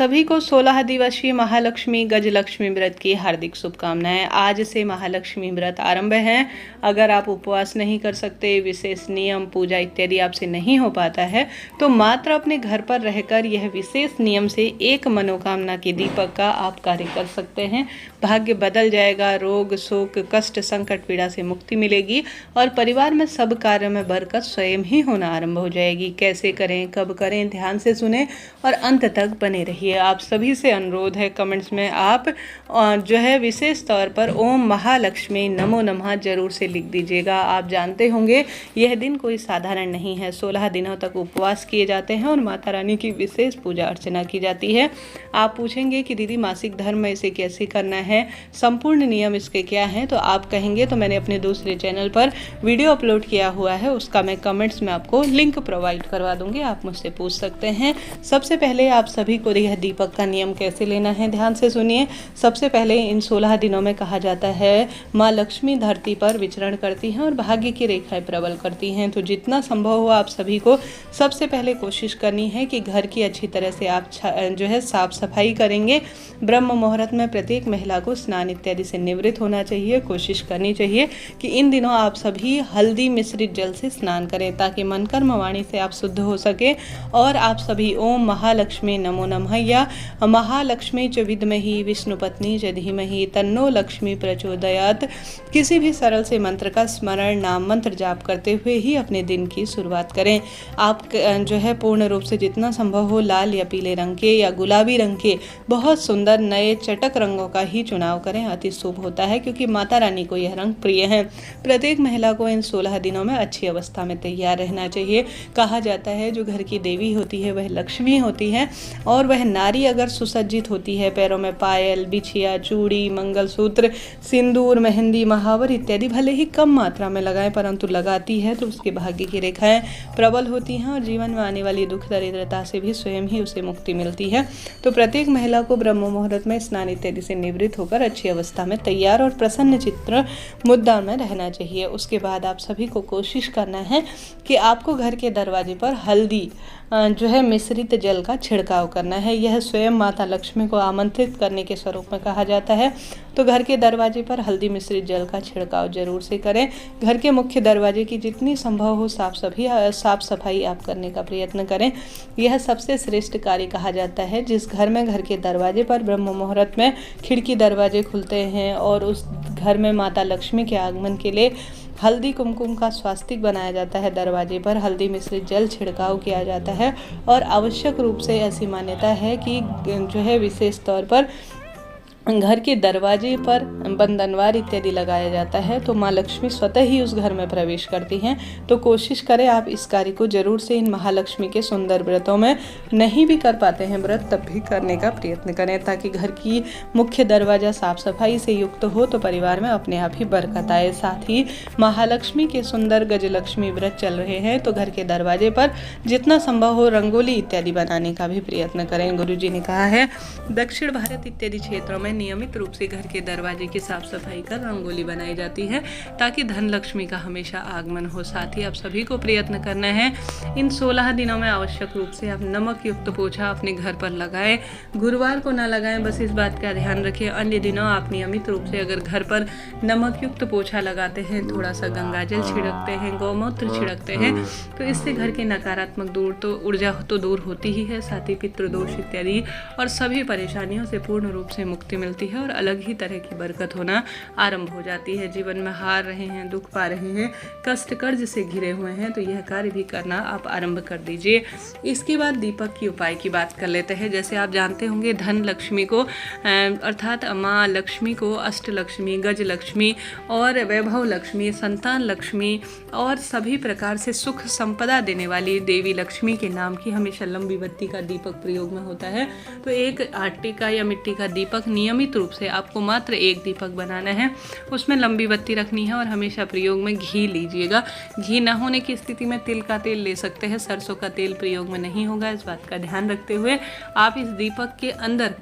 सभी को 16 दिवसीय महालक्ष्मी गजलक्ष्मी व्रत की हार्दिक शुभकामनाएं। आज से महालक्ष्मी व्रत आरंभ है। अगर आप उपवास नहीं कर सकते, विशेष नियम पूजा इत्यादि आपसे नहीं हो पाता है, तो मात्र अपने घर पर रहकर यह विशेष नियम से एक मनोकामना के दीपक का आप कार्य कर सकते हैं। भाग्य बदल जाएगा, रोग शोक कष्ट संकट पीड़ा से मुक्ति मिलेगी और परिवार में सब कार्य में बरकत स्वयं ही होना आरंभ हो जाएगी। कैसे करें, कब करें, ध्यान से सुने और अंत तक बने रहिए। आप सभी से अनुरोध है, कमेंट्स में आप जो है विशेष तौर पर ओम महालक्ष्मी नमो नमः जरूर से लिख दीजिएगा। आप जानते होंगे यह दिन कोई साधारण नहीं है। 16 दिनों तक उपवास किए जाते हैं और माता रानी की विशेष पूजा अर्चना की जाती है। आप पूछेंगे कि दीदी मासिक धर्म में इसे कैसे करना है, संपूर्ण नियम इसके क्या हैं, तो आप कहेंगे तो मैंने अपने दूसरे चैनल पर वीडियो अपलोड किया हुआ है, उसका मैं कमेंट्स में आपको लिंक प्रोवाइड करवा दूंगी, आप मुझसे पूछ सकते हैं। सबसे पहले आप सभी को यह दीपक का नियम कैसे लेना है ध्यान से सुनिए। सबसे पहले इन 16 दिनों में कहा जाता है माँ लक्ष्मी धरती पर विचरण करती हैं और भाग्य की रेखाएं प्रबल करती हैं। तो जितना संभव हो आप सभी को सबसे पहले कोशिश करनी है कि घर की अच्छी तरह से आप जो है साफ सफाई करेंगे। ब्रह्म मुहूर्त में प्रत्येक महिला को स्नान इत्यादि से निवृत्त होना चाहिए। कोशिश करनी चाहिए कि इन दिनों आप सभी हल्दी मिश्रित जल से स्नान करें ताकि मन कर्म वाणी से आप शुद्ध हो सके। और आप सभी ओम महालक्ष्मी नमो नमः या महालक्ष्मी च विद्महि विष्णुपत्नी च धीमहि तन्नो लक्ष्मी प्रचोदयात् किसी भी सरल से मंत्र का स्मरण नाम मंत्र जाप करते हुए ही अपने दिन की शुरुआत करें। आप जो है पूर्ण रूप से जितना संभव हो लाल या पीले रंग के या गुलाबी रंग के बहुत सुंदर नए चटक रंगों का ही चुनाव करें, अति शुभ होता है क्योंकि माता रानी को यह रंग प्रिय है। प्रत्येक महिला को इन 16 दिनों में अच्छी अवस्था में तैयार रहना चाहिए। कहा जाता है जो घर की देवी होती है वह लक्ष्मी होती है और वह नारी अगर सुसज्जित होती है, पैरों में पायल बिछिया चूड़ी मंगलसूत्र सिंदूर मेहंदी महावर इत्यादि भले ही कम मात्रा में लगाएं परंतु लगाती है तो उसके भाग्य की रेखाएं प्रबल होती हैं और जीवन में आने वाली दुख दरिद्रता से भी स्वयं ही उसे मुक्ति मिलती है। तो प्रत्येक महिला को ब्रह्म मुहूर्त में स्नान इत्यादि से निवृत्त होकर अच्छी अवस्था में तैयार और प्रसन्न चित्र मुद्रा में रहना चाहिए। उसके बाद आप सभी को कोशिश करना है कि आपको घर के दरवाजे पर हल्दी जो है मिश्रित जल का छिड़काव करना है। यह स्वयं माता लक्ष्मी को आमंत्रित करने के स्वरूप में कहा जाता है। तो घर के दरवाजे पर हल्दी मिश्रित जल का छिड़काव जरूर से करें। घर के मुख्य दरवाजे की जितनी संभव हो साफ सफाई आप करने का प्रयत्न करें। यह सबसे श्रेष्ठ कार्य कहा जाता है। जिस घर में घर के दरवाजे पर ब्रह्म मुहूर्त में खिड़की दरवाजे खुलते हैं और उस घर में माता लक्ष्मी के आगमन के लिए हल्दी कुमकुम का स्वास्तिक बनाया जाता है, दरवाजे पर हल्दी मिश्रित जल छिड़काव किया जाता है और आवश्यक रूप से ऐसी मान्यता है कि जो है विशेष तौर पर घर के दरवाजे पर बंधनवार इत्यादि लगाया जाता है तो माँ लक्ष्मी स्वतः ही उस घर में प्रवेश करती हैं। तो कोशिश करें आप इस कार्य को जरूर से इन महालक्ष्मी के सुंदर व्रतों में नहीं भी कर पाते हैं व्रत तब भी करने का प्रयत्न करें ताकि घर की मुख्य दरवाजा साफ सफाई से युक्त हो तो परिवार में अपने आप ही बरकत आए। साथ ही महालक्ष्मी के सुंदर गजलक्ष्मी व्रत चल रहे हैं तो घर के दरवाजे पर जितना संभव हो रंगोली इत्यादि बनाने का भी प्रयत्न करें। गुरु जी ने कहा है दक्षिण भारत इत्यादि क्षेत्रों में नियमित रूप से घर के दरवाजे की साफ सफाई कर रंगोली बनाई जाती है ताकि धन लक्ष्मी का हमेशा आगमन हो। साथ ही आप सभी को प्रयत्न करना है इन 16 दिनों में आवश्यक रूप से आप नमक युक्त पोछा अपने घर पर लगाएं। गुरुवार को ना लगाएं, बस इस बात का ध्यान रखें। अन्य दिनों आप नियमित रूप से अगर घर पर नमक युक्त पोछा लगाते हैं, थोड़ा सा गंगाजल छिड़कते हैं, गौमूत्र छिड़कते हैं तो इससे घर की नकारात्मक ऊर्जा तो दूर होती ही है, साथ ही पितृदोष इत्यादि और सभी परेशानियों से पूर्ण रूप से मुक्ति मिलती है और अलग ही तरह की बरकत होना आरंभ हो जाती है। जीवन में हार रहे हैं, दुख पा रहे हैं, कष्ट कर्ज से घिरे हुए हैं तो यह कार्य भी करना आप आरंभ कर दीजिए। इसके बाद दीपक की उपाय की बात कर लेते हैं। जैसे आप जानते होंगे धन लक्ष्मी को अर्थात माँ लक्ष्मी को अष्ट लक्ष्मी गज लक्ष्मी और वैभव लक्ष्मी संतान लक्ष्मी और सभी प्रकार से सुख संपदा देने वाली देवी लक्ष्मी के नाम की हमेशा लंबी बत्ती का दीपक प्रयोग में होता है। तो एक आटे का या मिट्टी का दीपक नियम नियमित रूप से आपको मात्र एक दीपक बनाना है, उसमें लंबी बत्ती रखनी है और हमेशा प्रयोग में घी लीजिएगा। घी ना होने की स्थिति में तिल का तेल ले सकते हैं, सरसों का तेल प्रयोग में नहीं होगा, इस बात का ध्यान रखते हुए आप इस दीपक के अंदर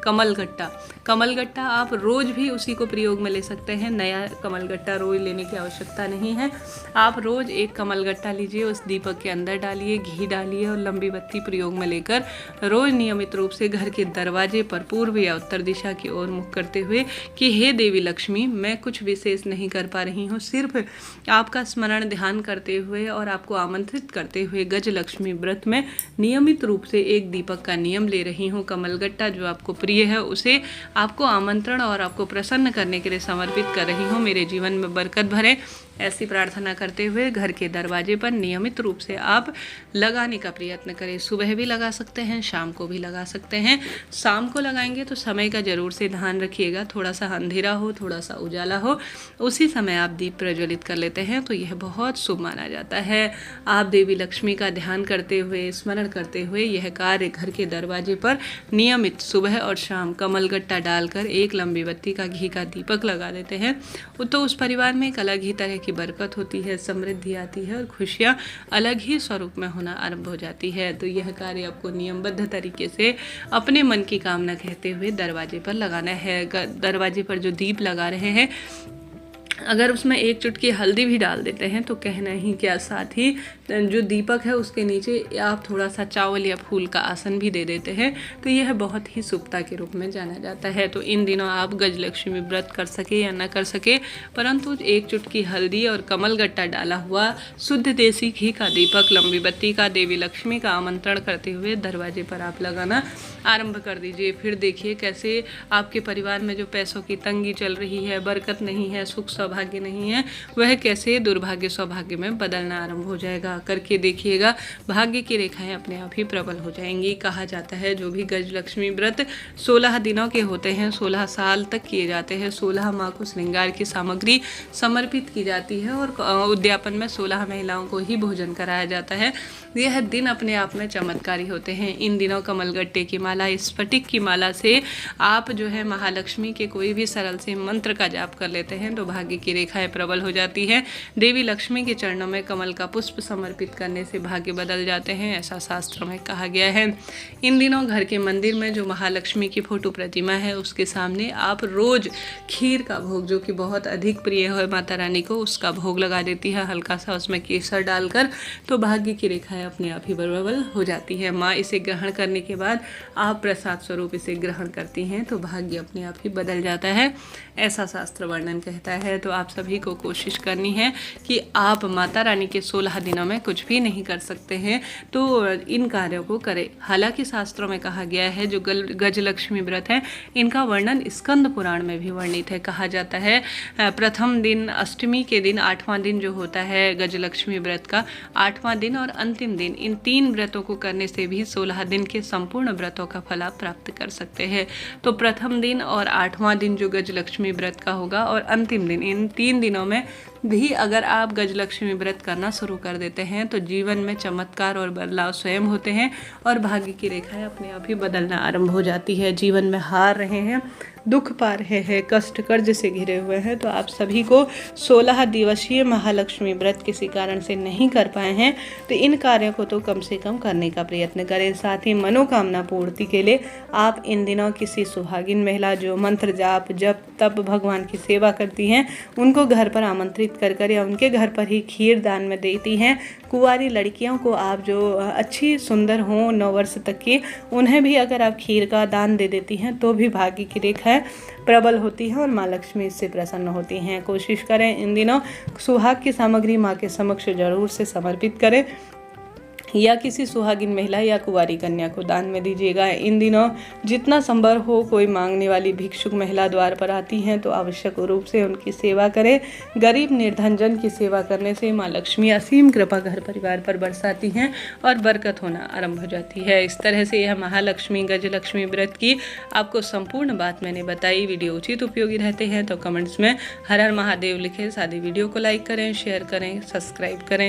कमलगट्टा आप रोज भी उसी को प्रयोग में ले सकते हैं। नया कमलगट्टा रोज लेने की आवश्यकता नहीं है, आप रोज एक कमलगट्टा लीजिए, उस दीपक के अंदर डालिए, घी डालिए और लंबी बत्ती प्रयोग में लेकर रोज नियमित रूप से घर के दरवाजे पर पूर्व या उत्तर दिशा की ओर मुख करते हुए कि हे देवी लक्ष्मी, मैं कुछ विशेष नहीं कर पा रही हूँ, सिर्फ आपका स्मरण ध्यान करते हुए और आपको आमंत्रित करते हुए गज लक्ष्मी व्रत में नियमित रूप से एक दीपक का नियम ले रही हूँ। कमलगट्टा जो आपको प्रिय है उसे आपको आमंत्रण और आपको प्रसन्न करने के लिए समर्पित कर रही हूँ। मेरे जीवन में बरकत भरे, ऐसी प्रार्थना करते हुए घर के दरवाजे पर नियमित रूप से आप लगाने का प्रयत्न करें। सुबह भी लगा सकते हैं, शाम को भी लगा सकते हैं। शाम को लगाएंगे तो समय का जरूर से ध्यान रखिएगा, थोड़ा सा अंधेरा हो, थोड़ा सा उजाला हो, उसी समय आप दीप प्रज्वलित कर लेते हैं तो यह बहुत शुभ माना जाता है। आप देवी लक्ष्मी का ध्यान करते हुए, स्मरण करते हुए यह कार्य घर के दरवाजे पर नियमित सुबह और शाम कमलगट्टा डालकर एक लंबी बत्ती का घी का दीपक लगा देते हैं तो उस परिवार में एक अलग ही तरह की बरकत होती है, समृद्धि आती है और खुशियाँ अलग ही स्वरूप में होना आरंभ हो जाती है। तो यह कार्य आपको नियमबद्ध तरीके से अपने मन की कामना कहते हुए दरवाजे पर लगाना है। दरवाजे पर जो दीप लगा रहे हैं, अगर उसमें एक चुटकी हल्दी भी डाल देते हैं तो कहना ही क्या, साथ ही जो दीपक है उसके नीचे आप थोड़ा सा चावल या फूल का आसन भी दे देते हैं तो यह बहुत ही शुभता के रूप में जाना जाता है। तो इन दिनों आप गजलक्ष्मी व्रत कर सके या न कर सके, परंतु एक चुटकी हल्दी और कमलगट्टा डाला हुआ शुद्ध देसी घी का दीपक लंबी बत्ती का देवी लक्ष्मी का आमंत्रण करते हुए दरवाजे पर आप लगाना आरंभ कर दीजिए। फिर देखिए कैसे आपके परिवार में जो पैसों की तंगी चल रही है, बरकत नहीं है, सुख सौभाग्य नहीं है, वह कैसे दुर्भाग्य सौभाग्य में बदलना आरंभ हो जाएगा। करके देखिएगा, भाग्य की रेखाएं अपने आप ही प्रबल हो जाएंगी। कहा जाता है जो भी गजलक्ष्मी व्रत 16 दिनों के होते हैं, 16 साल तक किए जाते हैं, 16 माह को श्रृंगार की सामग्री समर्पित की जाती है और उद्यापन में 16 महिलाओं को ही भोजन कराया जाता है। यह दिन अपने आप में चमत्कारी होते हैं। इन दिनों कमलगट्टे की माला, स्फटिक की माला से आप जो है महालक्ष्मी के कोई भी सरल से मंत्र का जाप कर लेते हैं तो भाग्य की रेखाएं प्रबल हो जाती है। देवी लक्ष्मी के चरणों में कमल का पुष्प समर्पित करने से भाग्य बदल जाते हैं, ऐसा शास्त्रों में कहा गया है। इन दिनों घर के मंदिर में जो महालक्ष्मी की फोटो प्रतिमा है उसके सामने आप रोज खीर का भोग, जो कि बहुत अधिक प्रिय है माता रानी को, उसका भोग लगा देती है हल्का सा उसमें केसर डालकर, तो भाग्य की रेखाएं अपने आप ही प्रबल हो जाती है। माँ इसे ग्रहण करने के बाद आप प्रसाद स्वरूप इसे ग्रहण करती हैं तो भाग्य अपने आप ही बदल जाता है, ऐसा शास्त्र वर्णन कहता है। तो आप सभी को कोशिश करनी है कि आप माता रानी के 16 दिनों में कुछ भी नहीं कर सकते हैं तो इन कार्यों को करें। हालांकि शास्त्रों में कहा गया है जो गजलक्ष्मी व्रत है इनका वर्णन स्कंद पुराण में भी वर्णित है। कहा जाता है प्रथम दिन, अष्टमी के दिन, 8वां दिन जो होता है गजलक्ष्मी व्रत का 8वां दिन और अंतिम दिन, इन 3 व्रतों को करने से भी 16 दिन के संपूर्ण व्रतों का फल आप प्राप्त कर सकते हैं। तो प्रथम दिन और 8वां दिन जो गजलक्ष्मी व्रत का होगा और अंतिम दिन, इन 3 दिनों में भी अगर आप गजलक्ष्मी व्रत करना शुरू कर देते हैं तो जीवन में चमत्कार और बदलाव स्वयं होते हैं और भाग्य की रेखाएं अपने आप ही बदलना आरंभ हो जाती है। जीवन में हार रहे हैं, दुख पा रहे हैं, कष्ट कर्ज से घिरे हुए हैं तो आप सभी को 16 दिवसीय महालक्ष्मी व्रत किसी कारण से नहीं कर पाए हैं तो इन कार्यों को तो कम से कम करने का प्रयत्न करें। साथ ही मनोकामना पूर्ति के लिए आप इन दिनों किसी सुहागिन महिला जो मंत्र जाप जप तप भगवान की सेवा करती हैं उनको घर पर आमंत्रित कर या उनके घर पर ही खीर दान में देती हैं। कुंवारी लड़कियों को आप जो अच्छी सुंदर हों 9 वर्ष तक की, उन्हें भी अगर आप खीर का दान दे देती हैं तो भी भाग्य की रेखाएं प्रबल होती है और माँ लक्ष्मी इससे प्रसन्न होती हैं। कोशिश करें इन दिनों सुहाग की सामग्री माँ के समक्ष जरूर से समर्पित करें या किसी सुहागिन महिला या कुंवारी कन्या को दान में दीजिएगा। इन दिनों जितना संभव हो, कोई मांगने वाली भिक्षुक महिला द्वार पर आती हैं तो आवश्यक रूप से उनकी सेवा करें। गरीब निर्धन जन की सेवा करने से माँ लक्ष्मी असीम कृपा घर परिवार पर बरसाती हैं और बरकत होना आरंभ हो जाती है। इस तरह से यह महालक्ष्मी गजलक्ष्मी व्रत की आपको संपूर्ण बात मैंने बताई। वीडियो उचित उपयोगी रहते हैं तो कमेंट्स में हर हर महादेव लिखें। सादी वीडियो को लाइक करें, शेयर करें, सब्सक्राइब करें।